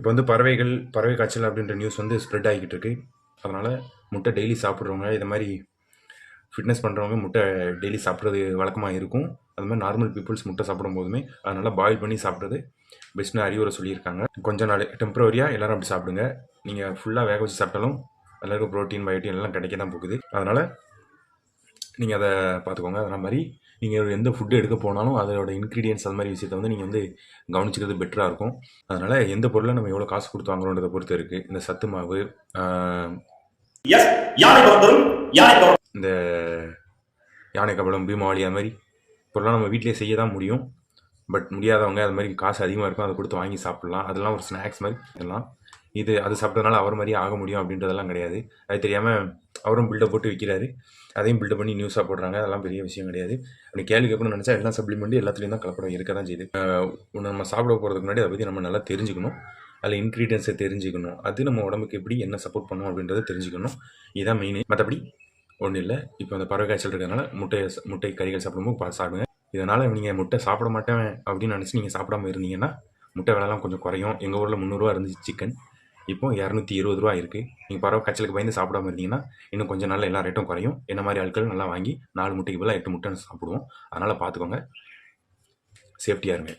இப்போ வந்து பறவை காய்ச்சல் அப்படின்ற நியூஸ் வந்து ஸ்ப்ரெட் ஆகிக்கிட்டு இருக்கு. அதனால் முட்டை டெய்லி சாப்பிட்றவங்க, இதை மாதிரி ஃபிட்னஸ் பண்ணுறவங்க முட்டை டெய்லி சாப்பிட்றது வழக்கமாக இருக்கும். அது மாதிரி நார்மல் பீப்புள்ஸ் முட்டை சாப்பிடும் போதுமே அதனால் பாயில் பண்ணி சாப்பிட்றது பெஸ்ட்னு அறிவுரை சொல்லியிருக்காங்க. கொஞ்ச நாள் டெம்பரவரியாக எல்லோரும் அப்படி சாப்பிடுங்க. நீங்கள் ஃபுல்லாக வேக வச்சு சாப்பிட்டாலும் எல்லாருக்கும் ப்ரோட்டீன் பயோட்டின் எல்லாம் கிடைக்க தான் போகுது. அதனால் நீங்கள் அதை பார்த்துக்கோங்க. அதனால் மாதிரி நீங்கள் எந்த ஃபுட்டு எடுக்க போனாலும் அதோட இன்க்ரீடியன்ஸ் அது மாதிரி விஷயத்தை வந்து நீங்கள் வந்து கவனிச்சிக்கிறது பெட்டராக இருக்கும். அதனால் எந்த பொருளை நம்ம எவ்வளோ காசு கொடுத்து வாங்குறோன்றதை பொறுத்து இருக்குது. இந்த சத்து மாவு, இந்த யானை கபலம், பீமாவளி அது மாதிரி பொருளாக நம்ம வீட்டிலே செய்ய தான் முடியும். பட் முடியாதவங்க அது மாதிரி காசு அதிகமாக இருக்கும், அதை கொடுத்து வாங்கி சாப்பிட்லாம். அதெல்லாம் ஒரு ஸ்நாக்ஸ் மாதிரி இதெல்லாம். அது சாப்பிட்டதுனால அவர் மாதிரியே ஆக முடியும் அப்படின்றதெல்லாம் கிடையாது. அது தெரியாமல் அவரும் பில்டப் போட்டு விற்கிறாரு, அதையும் பில்டப் பண்ணி நியூஸாக போடுறாங்க. அதெல்லாம் பெரிய விஷயம் கிடையாது. அப்படி கேள்வி கேட்கணும்னு நினச்சா எல்லாம் சப்ளிமெண்ட் எல்லாத்துலேயும் தான் கலப்படம் இருக்க தான் செய்யுது. நம்ம சாப்பிட போகிறதுக்கு முன்னாடி அதை பற்றி நம்ம நல்லா தெரிஞ்சுக்கணும். அதில் இன்க்ரீடியன்ஸை தெரிஞ்சுக்கணும். அது நம்ம உடம்புக்கு எப்படி என்ன சப்போர்ட் பண்ணும் அப்படின்றத தெரிஞ்சுக்கணும். இதுதான் மெயின். மற்றபடி ஒன்றும் இல்லை. இப்போ அந்த பறவை காய்ச்சல் இருக்கிறதுனால முட்டை கறிகள் சாப்பிடும்போது சாப்பிடுங்க. இதனால் நீங்கள் முட்டை சாப்பிட மாட்டேன் அப்படின்னு நினச்சி நீங்கள் சாப்பிடாம இருந்தீங்கன்னா முட்டை விலைலாம் கொஞ்சம் குறையும். எங்கள் ஊரில் 300 இருந்துச்சு சிக்கன், இப்போ 220 இருக்குது. நீங்கள் பறவை காய்ச்சலுக்கு பயந்து சாப்பிடாம இருந்தீங்கன்னா இன்னும் கொஞ்சம் நாளில் எல்லா ரேட்டும் குறையும். என்ன மாதிரி ஆட்கள் நல்லா வாங்கி 4 முட்டைக்கு பதிலாக 8 முட்டை சாப்பிடுவோம். அதனால் பார்த்துக்கோங்க, சேஃப்டியாக இருங்க.